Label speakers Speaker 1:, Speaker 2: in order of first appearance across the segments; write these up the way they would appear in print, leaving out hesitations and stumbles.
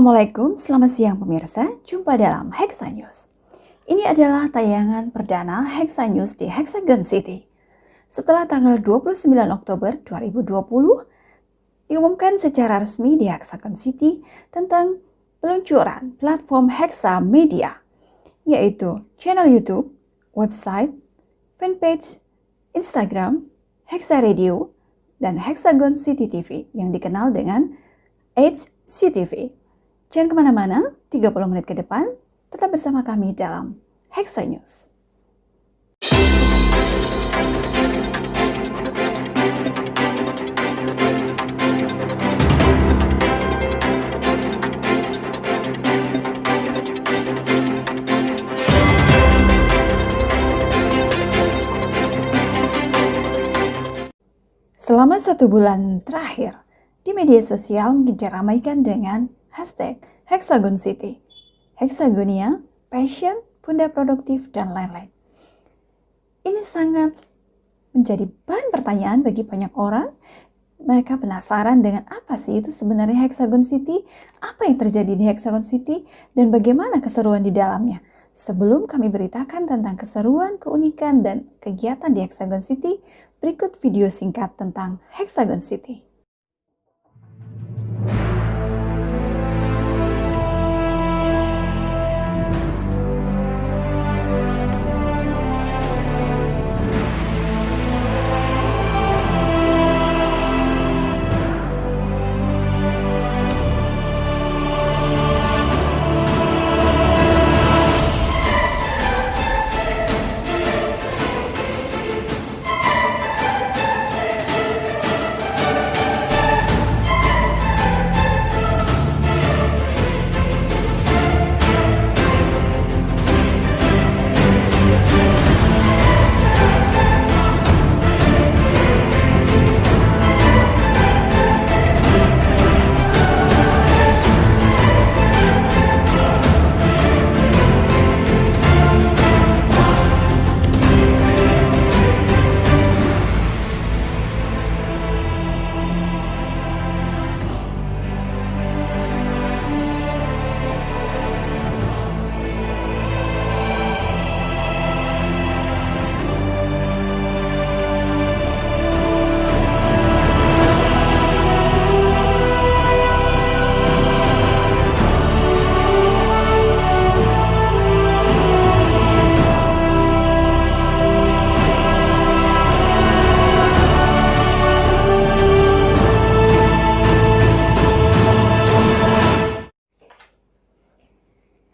Speaker 1: Assalamualaikum, selamat siang pemirsa. Jumpa dalam Hexa News. Ini adalah tayangan perdana Hexa News di Hexagon City. Setelah tanggal 29 Oktober 2020, diumumkan secara resmi di Hexagon City tentang peluncuran platform Hexa Media, yaitu channel YouTube, website, fanpage, Instagram, Hexa Radio, dan Hexagon City TV yang dikenal dengan HCTV. Jangan kemana-mana, 30 menit ke depan, tetap bersama kami dalam Hexa News. Selama 1 bulan terakhir, di media sosial diramaikan dengan hashtag Hexagon City, Hexagonia, Passion, Bunda Produktif, dan lain-lain. Ini sangat menjadi bahan pertanyaan bagi banyak orang. Mereka penasaran dengan apa sih itu sebenarnya Hexagon City, apa yang terjadi di Hexagon City, dan bagaimana keseruan di dalamnya. Sebelum kami beritakan tentang keseruan, keunikan, dan kegiatan di Hexagon City, berikut video singkat tentang Hexagon City.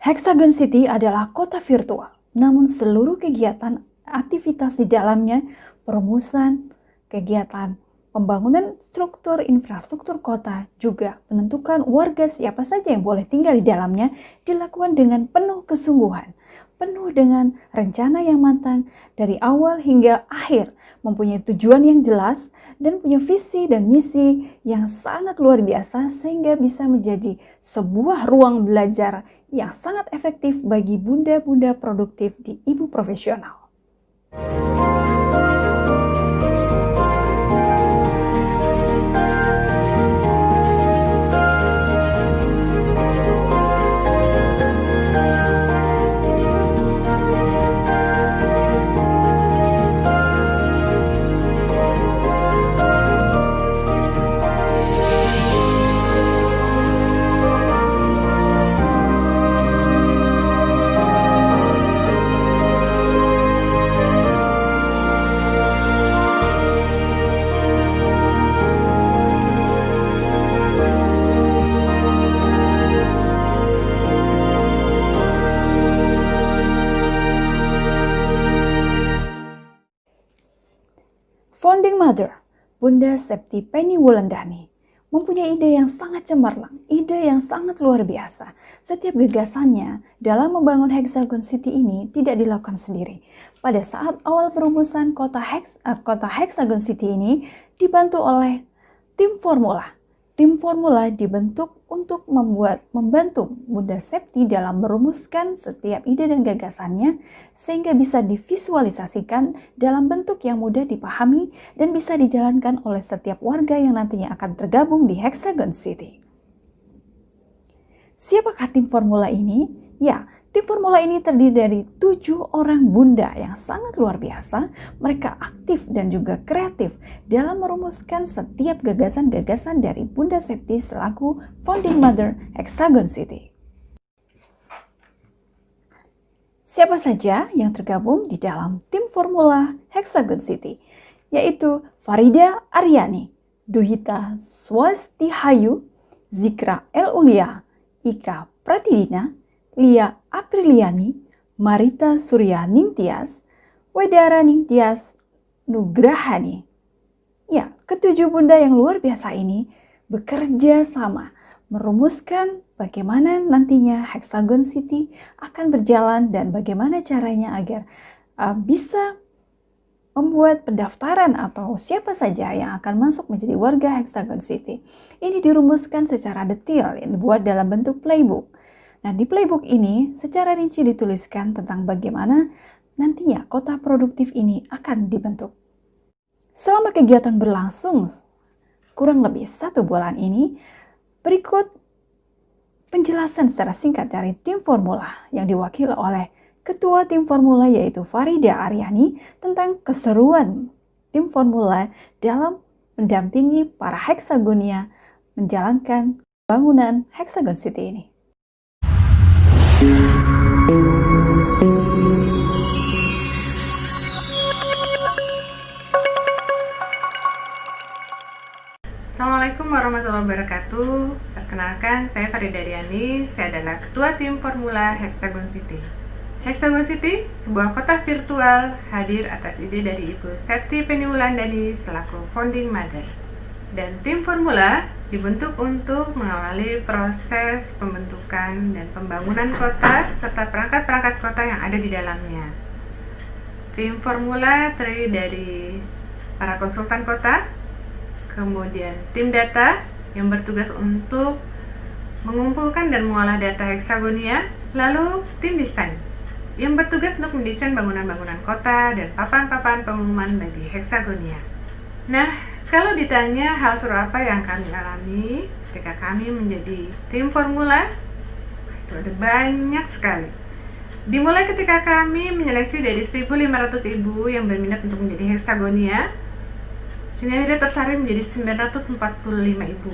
Speaker 1: Hexagon City adalah kota virtual, namun seluruh kegiatan aktivitas di dalamnya, perumusan, kegiatan pembangunan struktur infrastruktur kota, juga menentukan warga siapa saja yang boleh tinggal di dalamnya, dilakukan dengan penuh kesungguhan, penuh dengan rencana yang matang dari awal hingga akhir, mempunyai tujuan yang jelas dan punya visi dan misi yang sangat luar biasa sehingga bisa menjadi sebuah ruang belajar yang sangat efektif bagi bunda-bunda produktif di ibu profesional. Founding Mother, Bunda Septi Penny Wulandari, mempunyai ide yang sangat cemerlang, ide yang sangat luar biasa. Setiap gagasannya dalam membangun Hexagon City ini tidak dilakukan sendiri. Pada saat awal perumusan kota Hexagon City ini dibantu oleh tim formula. Tim formula dibentuk untuk membantu Bunda Septi dalam merumuskan setiap ide dan gagasannya sehingga bisa divisualisasikan dalam bentuk yang mudah dipahami dan bisa dijalankan oleh setiap warga yang nantinya akan tergabung di Hexagon City. Siapakah tim formula ini? Ya, tim formula ini terdiri dari 7 orang bunda yang sangat luar biasa. Mereka aktif dan juga kreatif dalam merumuskan setiap gagasan-gagasan dari Bunda Septi selaku founding mother Hexagon City. Siapa saja yang tergabung di dalam tim formula Hexagon City? Yaitu Farida Aryani, Duhita Swastihayu, Zikra El Ulia, Ika Pratidina, Lia Apriliani, Marita Surya Ningtyas, Wedara Ningtyas Nugrahani. Ya, ketujuh bunda yang luar biasa ini bekerja sama merumuskan bagaimana nantinya Hexagon City akan berjalan dan bagaimana caranya agar bisa membuat pendaftaran atau siapa saja yang akan masuk menjadi warga Hexagon City. Ini dirumuskan secara detail yang dibuat dalam bentuk playbook. Nah, di playbook ini secara rinci dituliskan tentang bagaimana nantinya kota produktif ini akan dibentuk. Selama kegiatan berlangsung kurang lebih 1 bulan ini, berikut penjelasan secara singkat dari tim formula yang diwakili oleh Ketua tim formula yaitu Farida Aryani tentang keseruan tim formula dalam mendampingi para Hexagonia menjalankan bangunan Hexagon City ini.
Speaker 2: Assalamualaikum warahmatullahi wabarakatuh. Perkenalkan, saya Farida Aryani. Saya adalah Ketua tim formula Hexagon City. Hexagon City, sebuah kota virtual, hadir atas ide dari Ibu Septi Peniwulandani selaku founding mother. Dan tim formula dibentuk untuk mengawali proses pembentukan dan pembangunan kota serta perangkat-perangkat kota yang ada di dalamnya. Tim formula terdiri dari para konsultan kota, kemudian tim data yang bertugas untuk mengumpulkan dan mengolah data Hexagonia, lalu tim desain yang bertugas untuk mendesain bangunan-bangunan kota dan papan-papan pengumuman bagi Hexagonia. Nah, kalau ditanya hal seru apa yang kami alami ketika kami menjadi tim formula, itu ada banyak sekali. Dimulai ketika kami menyeleksi dari 1.500 ibu yang berminat untuk menjadi Hexagonia, sehingga akhirnya tersaring menjadi 945 ibu.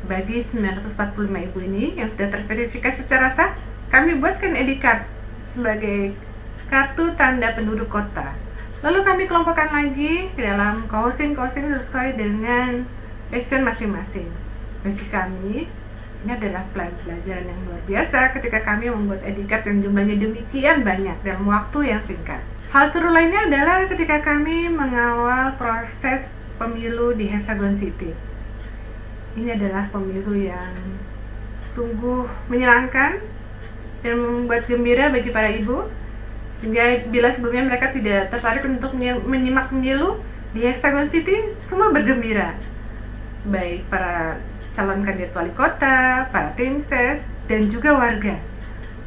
Speaker 2: Bagi 945 ibu ini yang sudah terverifikasi secara sah, kami buatkan ID card sebagai kartu tanda penduduk kota. Lalu kami kelompokkan lagi ke dalam co-housing sesuai dengan passion masing-masing. Bagi kami, ini adalah pelajaran yang luar biasa ketika kami membuat ID card yang jumlahnya demikian banyak dalam waktu yang singkat. Hal seru lainnya adalah ketika kami mengawal proses pemilu di Hexagon City. Ini adalah pemilu yang sungguh menyenangkan dan membuat gembira bagi para ibu, hingga bila sebelumnya mereka tidak tertarik untuk menyimak pemilu di Hexagon City, semua bergembira, baik para calon kandidat wali kota, para tim ses, dan juga warga.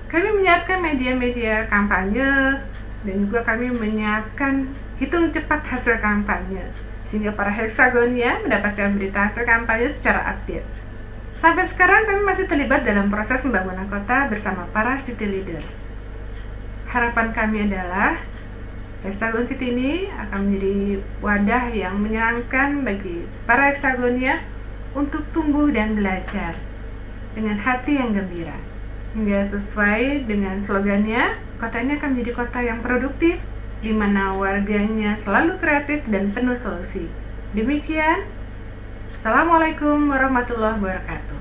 Speaker 2: Kami menyiapkan media-media kampanye dan juga kami menyiapkan hitung cepat hasil kampanye, sehingga para Hexagonia mendapatkan berita hasil kampanye secara update. Sampai sekarang kami masih terlibat dalam proses pembangunan kota bersama para city leaders. Harapan kami adalah Hexagon City ini akan menjadi wadah yang menyenangkan bagi para Hexagonia untuk tumbuh dan belajar dengan hati yang gembira. Hingga sesuai dengan slogannya, kota ini akan menjadi kota yang produktif, di mana warganya selalu kreatif dan penuh solusi. Demikian, Assalamualaikum warahmatullahi wabarakatuh.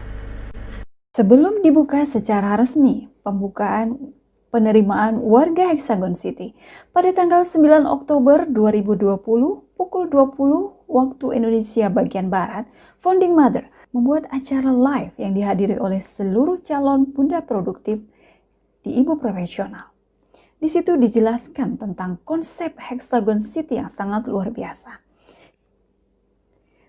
Speaker 1: Sebelum dibuka secara resmi pembukaan penerimaan warga Hexagon City pada tanggal 9 Oktober 2020 pukul 20 waktu Indonesia bagian Barat, Founding Mother membuat acara live yang dihadiri oleh seluruh calon bunda produktif di ibu profesional. Di situ dijelaskan tentang konsep Hexagon City yang sangat luar biasa.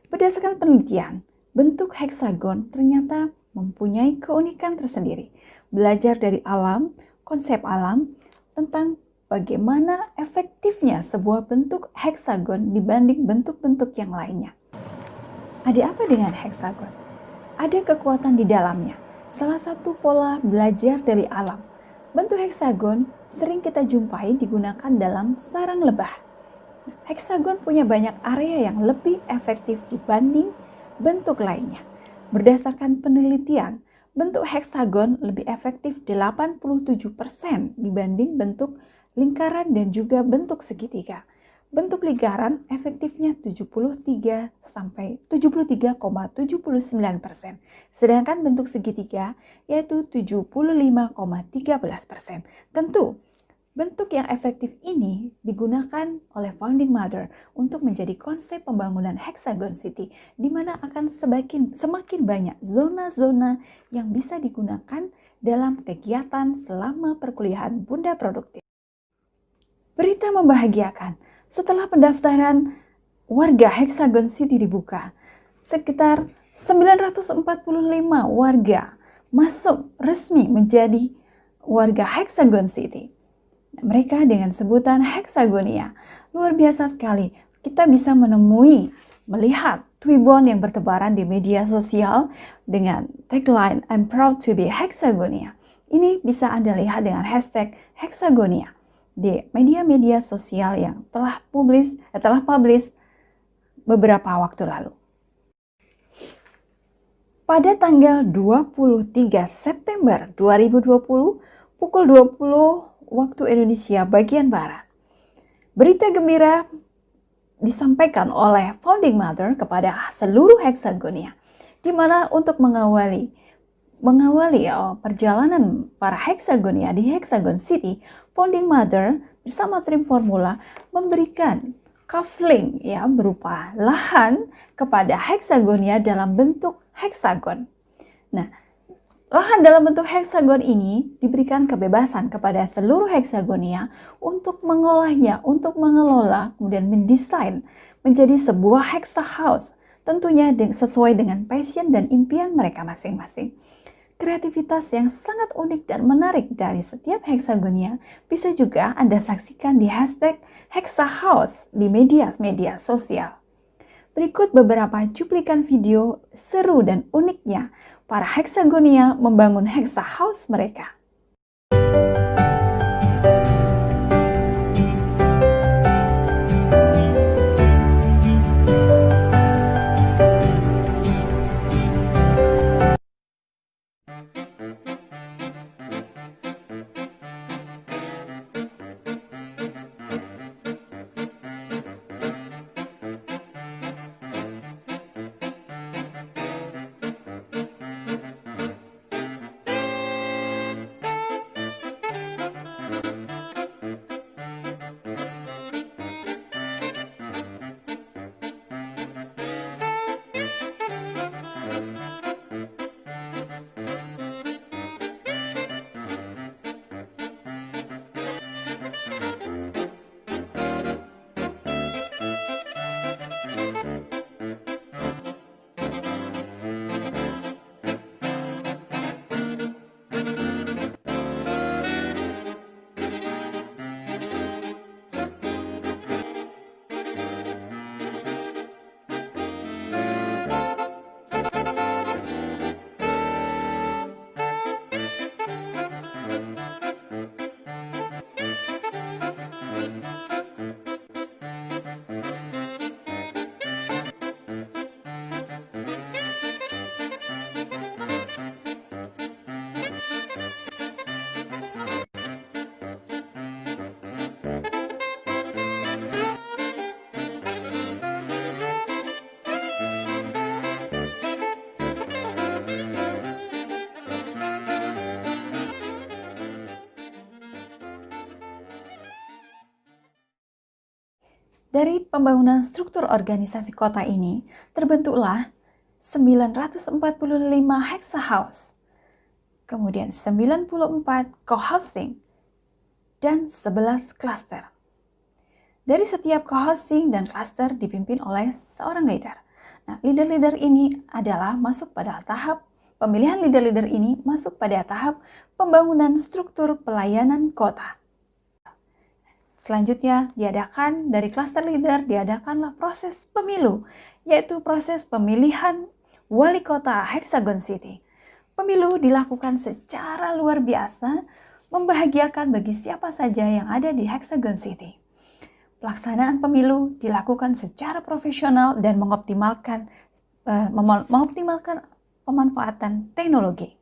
Speaker 1: Berdasarkan penelitian, bentuk heksagon ternyata mempunyai keunikan tersendiri. Belajar dari alam, konsep alam, tentang bagaimana efektifnya sebuah bentuk heksagon dibanding bentuk-bentuk yang lainnya. Ada apa dengan heksagon? Ada kekuatan di dalamnya. salah satu pola belajar dari alam. Bentuk heksagon sering kita jumpai digunakan dalam sarang lebah. Heksagon punya banyak area yang lebih efektif dibanding bentuk lainnya. Berdasarkan penelitian, bentuk heksagon lebih efektif 87% dibanding bentuk lingkaran dan juga bentuk segitiga. Bentuk lingkaran efektifnya 73 sampai 73,79%, sedangkan bentuk segitiga yaitu 75,13%. Tentu, bentuk yang efektif ini digunakan oleh Founding Mother untuk menjadi konsep pembangunan Hexagon City, di mana akan semakin banyak zona-zona yang bisa digunakan dalam kegiatan selama perkuliahan Bunda Produktif. Berita membahagiakan, setelah pendaftaran warga Hexagon City dibuka, sekitar 945 warga masuk resmi menjadi warga Hexagon City. Mereka dengan sebutan Hexagonia. Luar biasa sekali. Kita bisa melihat Twibbon yang bertebaran di media sosial dengan tagline I'm proud to be Hexagonia. Ini bisa Anda lihat dengan hashtag Hexagonia di media-media sosial yang telah publish beberapa waktu lalu. Pada tanggal 23 September 2020 pukul 20 waktu Indonesia bagian Barat, berita gembira disampaikan oleh Founding Mother kepada seluruh Hexagonia, di mana untuk mengawali perjalanan para Hexagonia di Hexagon City, Founding Mother bersama tim Formula memberikan kafling berupa lahan kepada Hexagonia dalam bentuk heksagon. Nah, lahan dalam bentuk heksagon ini diberikan kebebasan kepada seluruh Hexagonia untuk mengolahnya, untuk mengelola, kemudian mendesain menjadi sebuah hexa house, tentunya sesuai dengan passion dan impian mereka masing-masing. Kreativitas yang sangat unik dan menarik dari setiap Hexagonia bisa juga Anda saksikan di hashtag HexaHouse di media sosial. Berikut beberapa cuplikan video seru dan uniknya para Hexagonia membangun Hexa House mereka. Dari pembangunan struktur organisasi kota ini, terbentuklah 945 Hexa House, kemudian 94 co-housing, dan 11 klaster. Dari setiap co-housing dan klaster dipimpin oleh seorang leader. Nah, leader-leader ini adalah masuk pada tahap pemilihan leader-leader ini masuk pada tahap pembangunan struktur pelayanan kota. Selanjutnya dari klaster leader diadakanlah proses pemilu, yaitu proses pemilihan wali kota Hexagon City. Pemilu dilakukan secara luar biasa, membahagiakan bagi siapa saja yang ada di Hexagon City. Pelaksanaan pemilu dilakukan secara profesional dan mengoptimalkan pemanfaatan teknologi.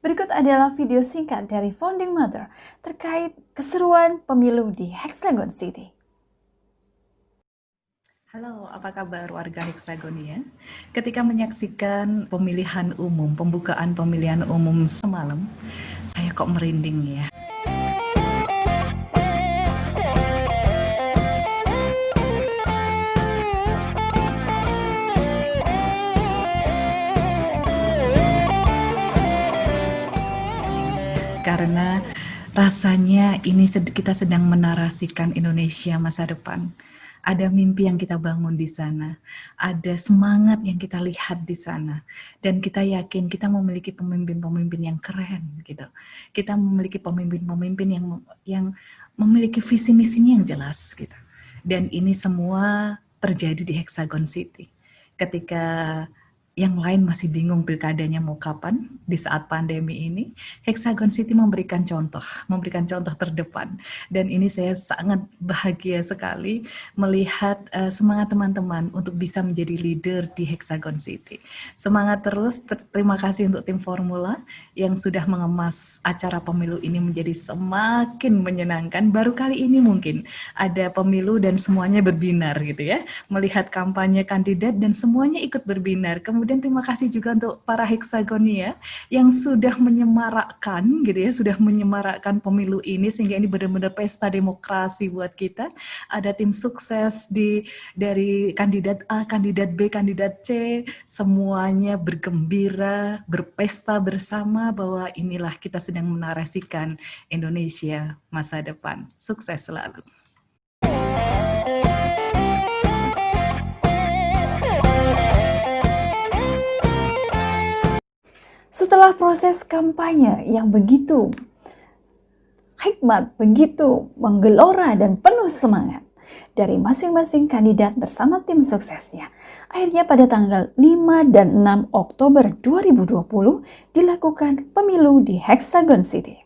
Speaker 1: Berikut adalah video singkat dari Founding Mother terkait keseruan pemilu di Hexagon City.
Speaker 3: Halo, apa kabar warga Hexagonia? Ketika menyaksikan pemilihan umum, pembukaan pemilihan umum semalam, saya kok merinding ya. Karena rasanya ini kita sedang menarasikan Indonesia masa depan. Ada mimpi yang kita bangun di sana, ada semangat yang kita lihat di sana, dan kita yakin kita memiliki pemimpin-pemimpin yang keren gitu. Kita memiliki pemimpin-pemimpin yang memiliki visi misinya yang jelas gitu. Dan ini semua terjadi di Hexagon City. Ketika yang lain masih bingung pilkadanya mau kapan di saat pandemi ini, Hexagon City memberikan contoh terdepan. Dan ini saya sangat bahagia sekali melihat semangat teman-teman untuk bisa menjadi leader di Hexagon City. Semangat terus, terima kasih untuk tim Formula yang sudah mengemas acara pemilu ini menjadi semakin menyenangkan. Baru kali ini mungkin ada pemilu dan semuanya berbinar gitu ya, melihat kampanye kandidat dan semuanya ikut berbinar. Kemudian terima kasih juga untuk para Hexagonia yang sudah menyemarakkan gitu ya, sudah menyemarakkan pemilu ini sehingga ini benar-benar pesta demokrasi buat kita. Ada tim sukses dari kandidat A, kandidat B, kandidat C, semuanya bergembira, berpesta bersama bahwa inilah kita sedang menarasikan Indonesia masa depan. Sukses selalu.
Speaker 1: Setelah proses kampanye yang begitu hikmat, begitu menggelora dan penuh semangat dari masing-masing kandidat bersama tim suksesnya, akhirnya pada tanggal 5 dan 6 Oktober 2020 dilakukan pemilu di Hexagon City.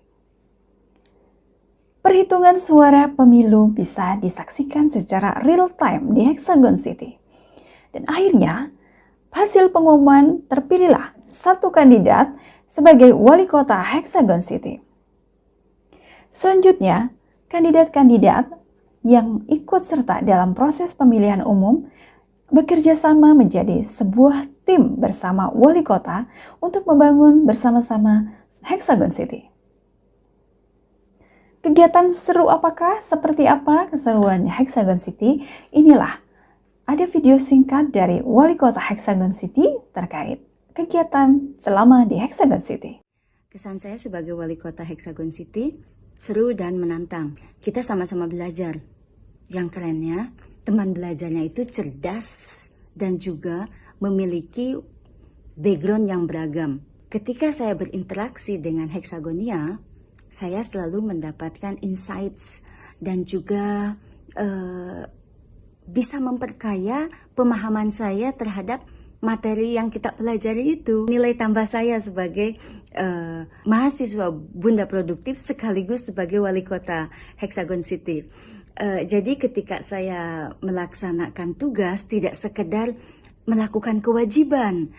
Speaker 1: Perhitungan suara pemilu bisa disaksikan secara real time di Hexagon City. Dan akhirnya hasil pengumuman terpilihlah satu kandidat sebagai wali kota Hexagon City. Selanjutnya, kandidat-kandidat yang ikut serta dalam proses pemilihan umum bekerja sama menjadi sebuah tim bersama wali kota untuk membangun bersama-sama Hexagon City. Kegiatan seru apakah? Seperti apa keseruannya Hexagon City? Inilah ada video singkat dari wali kota Hexagon City terkait kegiatan selama di Hexagon City.
Speaker 4: Kesan saya sebagai wali kota Hexagon City seru dan menantang. Kita sama-sama belajar. Yang kerennya, teman belajarnya itu cerdas dan juga memiliki background yang beragam. Ketika saya berinteraksi dengan Hexagonia, saya selalu mendapatkan insights dan juga bisa memperkaya pemahaman saya terhadap materi yang kita pelajari itu. Nilai tambah saya sebagai mahasiswa Bunda Produktif sekaligus sebagai wali kota Hexagon City. Jadi ketika saya melaksanakan tugas tidak sekedar melakukan kewajiban,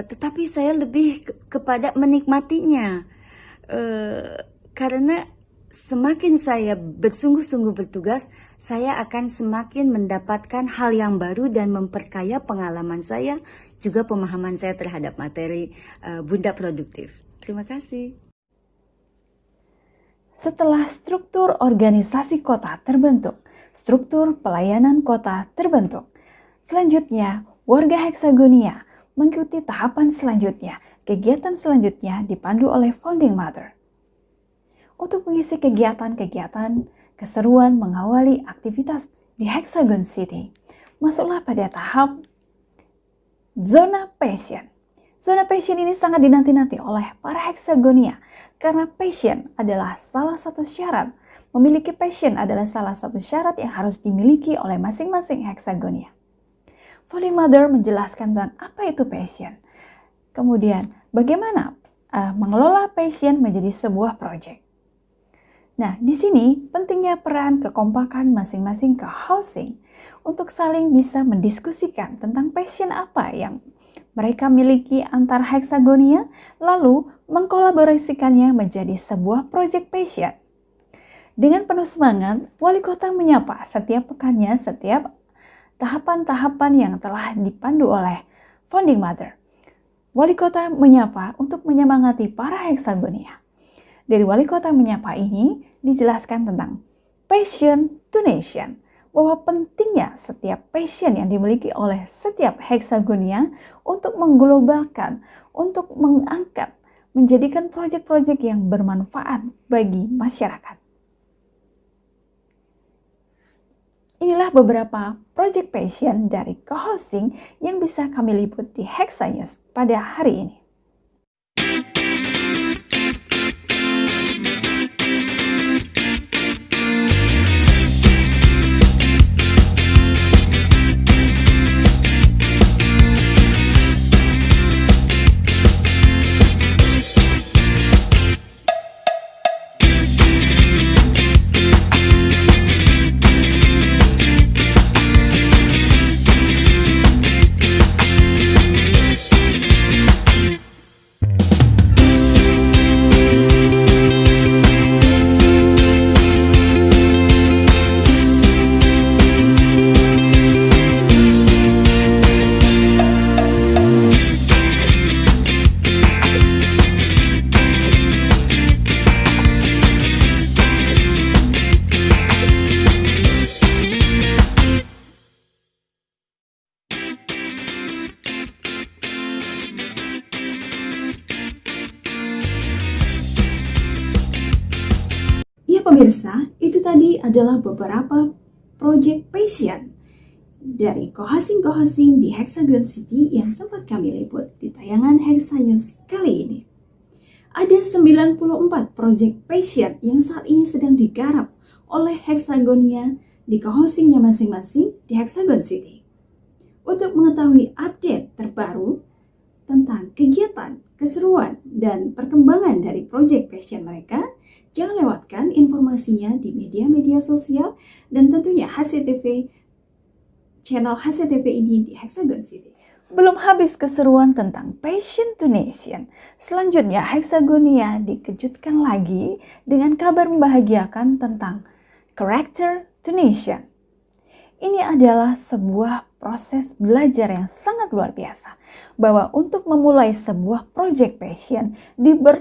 Speaker 4: tetapi saya lebih kepada menikmatinya. Karena semakin saya bersungguh-sungguh bertugas, saya akan semakin mendapatkan hal yang baru dan memperkaya pengalaman saya, juga pemahaman saya terhadap materi Bunda Produktif. Terima kasih.
Speaker 1: Setelah struktur organisasi kota terbentuk, struktur pelayanan kota terbentuk, selanjutnya warga Hexagonia mengikuti tahapan selanjutnya, kegiatan selanjutnya dipandu oleh Founding Mother. Untuk mengisi kegiatan-kegiatan keseruan mengawali aktivitas di Hexagon City, masuklah pada tahap zona passion. Zona passion ini sangat dinanti-nanti oleh para Hexagonia karena passion adalah salah satu syarat. Memiliki passion adalah salah satu syarat yang harus dimiliki oleh masing-masing Hexagonia. Founding Mother menjelaskan tentang apa itu passion. Kemudian, bagaimana mengelola passion menjadi sebuah proyek. Nah, di sini pentingnya peran kekompakan masing-masing co-housing untuk saling bisa mendiskusikan tentang passion apa yang mereka miliki antar Hexagonia, lalu mengkolaborasikannya menjadi sebuah proyek passion. Dengan penuh semangat, wali kota menyapa setiap pekannya setiap tahapan-tahapan yang telah dipandu oleh Founding Mother. Wali kota menyapa untuk menyemangati para Hexagonia. Dari wali kota menyapa ini dijelaskan tentang passion to nation, bahwa pentingnya setiap passion yang dimiliki oleh setiap Hexagonia untuk mengglobalkan, untuk mengangkat, menjadikan proyek-proyek yang bermanfaat bagi masyarakat. Inilah beberapa project passion dari co-housing yang bisa kami liput di Hexanews pada hari ini. Pemirsa, itu tadi adalah beberapa project passion dari co-housing di Hexagon City yang sempat kami liput di tayangan Hexanews kali ini. Ada 94 project passion yang saat ini sedang digarap oleh Hexagonia di co-housingnya masing-masing di Hexagon City. Untuk mengetahui update terbaru tentang kegiatan, keseruan, dan perkembangan dari project passion mereka, jangan lewatkan informasinya di media-media sosial dan tentunya HCTV, channel HCTV ini di Hexagon City. Belum habis keseruan tentang Passion to Nation, selanjutnya Hexagonia dikejutkan lagi dengan kabar membahagiakan tentang Character to Nation. Ini adalah sebuah proses belajar yang sangat luar biasa, bahwa untuk memulai sebuah project passion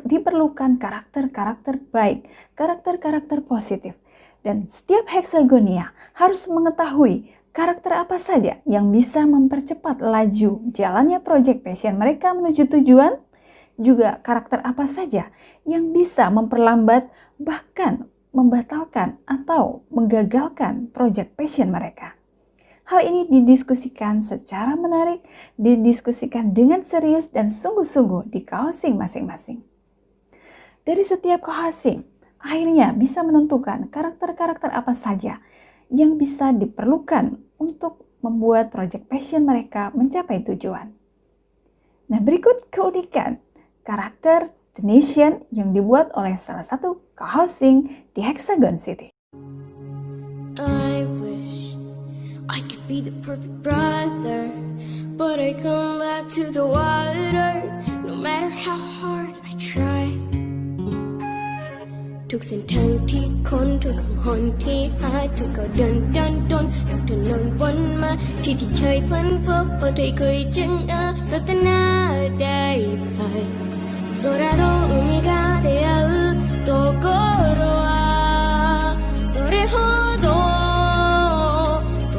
Speaker 1: diperlukan karakter-karakter baik, karakter-karakter positif. Dan setiap Hexagonia harus mengetahui karakter apa saja yang bisa mempercepat laju jalannya project passion mereka menuju tujuan, juga karakter apa saja yang bisa memperlambat bahkan membatalkan atau menggagalkan project passion mereka. Hal ini didiskusikan secara menarik, didiskusikan dengan serius dan sungguh-sungguh di co-housing masing-masing. Dari setiap co-housing, akhirnya bisa menentukan karakter-karakter apa saja yang bisa diperlukan untuk membuat project passion mereka mencapai tujuan. Nah, berikut keunikan karakter The Nation yang dibuat oleh salah satu co-housing di Hexagon City.
Speaker 5: I wish I could be the perfect brother, but I come back to the water no matter how hard I try. ทุกเส้นทางที่คนทุกคำหอนที่หาทุกก้าวเดินดันดนทุกถนนวนมาที่เคยพันพบพอได้เคยจึงรัตนาได้ไป空と海が出会うところはどれほど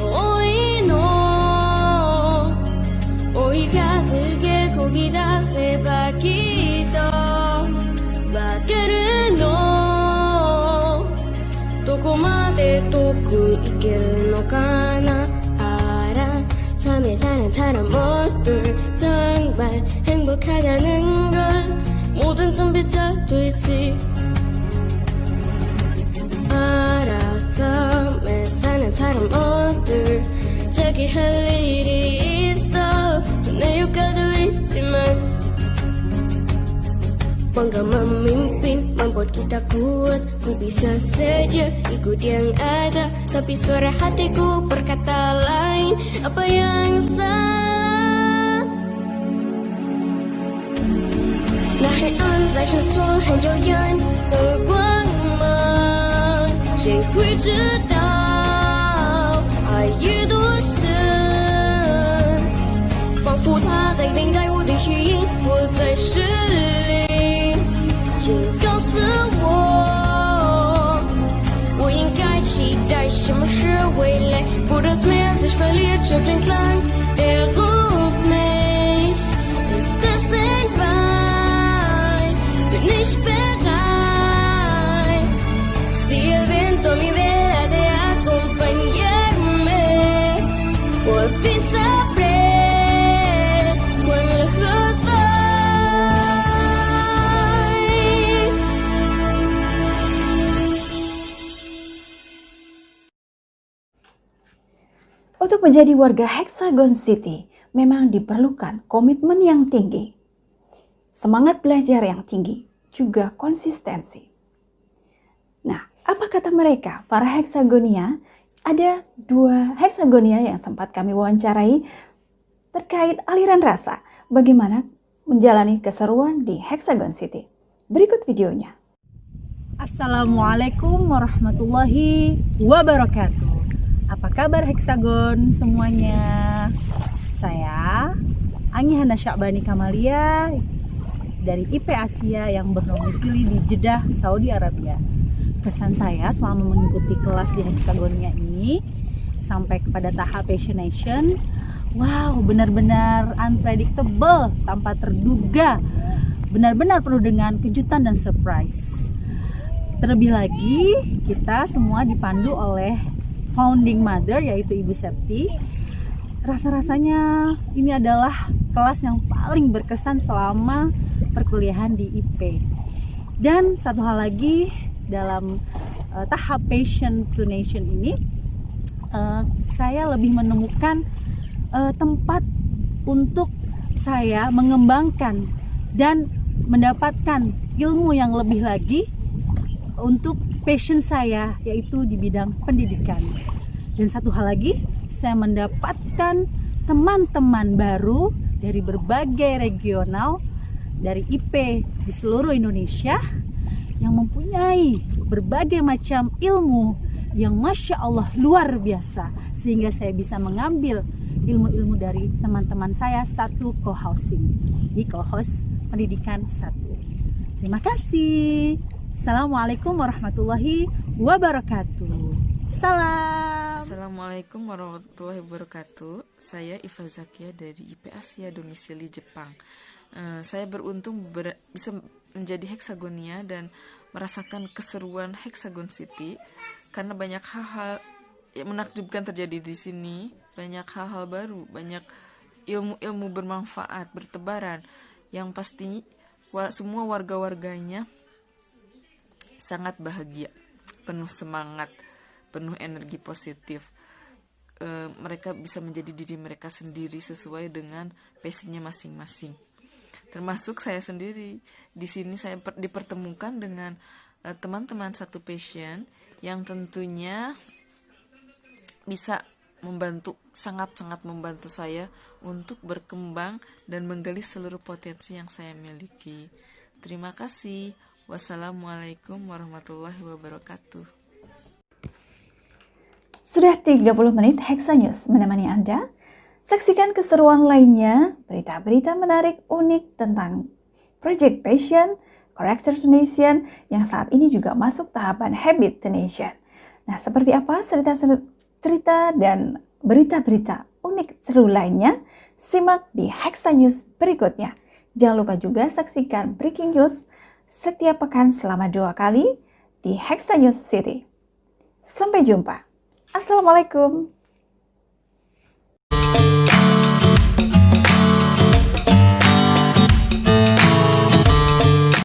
Speaker 5: 遠いの追い風けこぎ出せばきっとわかるのどこまで遠く行けるのかな알아 삶의 사는 사람들 정말 행복하다는 걸 모든 준비자도 있지 알아 삶에 사는 사람들 저기 할 일이 있어 손에 효과도 있지만 bangga memimpin, membuat kita kuat. Ku bisa saja ikut yang ada, tapi suara hatiku berkata lain. Apa yang salah? 那黑暗在深处很遥远的光芒，谁会知道爱有多深？仿佛他在等待我的语音，我在这里，请告诉我，我应该期待什么是未来？不das Meer sich verliert auf den Klang, er ruft mich, ist das denn wahr? Bin ich bereit? Si el viento mi vela de acompañarme, por fin sabré cuán lejos voy.
Speaker 1: Untuk menjadi warga Hexagon City, memang diperlukan komitmen yang tinggi, semangat belajar yang tinggi, juga konsistensi. Nah, apa kata mereka, para Hexagonia? Ada 2 Hexagonia yang sempat kami wawancarai terkait aliran rasa, bagaimana menjalani keseruan di Hexagon City. Berikut videonya.
Speaker 6: Assalamualaikum warahmatullahi wabarakatuh. Apa kabar Hexagon semuanya? Saya Angi Hana Syakbani Kamalia dari IP Asia yang berdomisili di Jeddah, Saudi Arabia. Kesan saya selama mengikuti kelas di Hexagonia ini sampai kepada tahap passionation, wow, benar-benar unpredictable, tanpa terduga, benar-benar penuh dengan kejutan dan surprise. Terlebih lagi, kita semua dipandu oleh founding mother, yaitu Ibu Septi. Rasa-rasanya ini adalah kelas yang paling berkesan selama perkuliahan di IP. Dan satu hal lagi, dalam tahap Passion to Nation ini, saya lebih menemukan tempat untuk saya mengembangkan dan mendapatkan ilmu yang lebih lagi untuk passion saya, yaitu di bidang pendidikan. Dan satu hal lagi, saya mendapatkan teman-teman baru dari berbagai regional dari IP di seluruh Indonesia yang mempunyai berbagai macam ilmu yang Masya Allah luar biasa, sehingga saya bisa mengambil ilmu-ilmu dari teman-teman saya satu co-housing di co-host pendidikan 1. Terima kasih. Assalamualaikum warahmatullahi wabarakatuh. Salam.
Speaker 7: Assalamualaikum warahmatullahi wabarakatuh. Saya Iva Zakia dari IP Asia domisili Jepang. Saya beruntung bisa menjadi Hexagonia dan merasakan keseruan Hexagon City karena banyak hal-hal yang menakjubkan terjadi di sini, banyak hal-hal baru, banyak ilmu-ilmu bermanfaat bertebaran yang pasti semua warga-warganya sangat bahagia, penuh semangat, penuh energi positif. Mereka bisa menjadi diri mereka sendiri sesuai dengan passionnya masing-masing. Termasuk saya sendiri. Di sini saya dipertemukan dengan teman-teman satu passion yang tentunya bisa membantu, sangat-sangat membantu saya untuk berkembang dan menggali seluruh potensi yang saya miliki. Terima kasih. Wassalamualaikum warahmatullahi wabarakatuh.
Speaker 1: Sudah 30 menit Hexa News menemani Anda. Saksikan keseruan lainnya, berita-berita menarik unik tentang Project Passion, Character to Nation yang saat ini juga masuk tahapan Habit to Nation. Nah, seperti apa cerita dan berita-berita unik seru lainnya? Simak di Hexa News berikutnya. Jangan lupa juga saksikan Breaking News setiap pekan selama 2 kali di Hexa News City. Sampai jumpa. Assalamualaikum.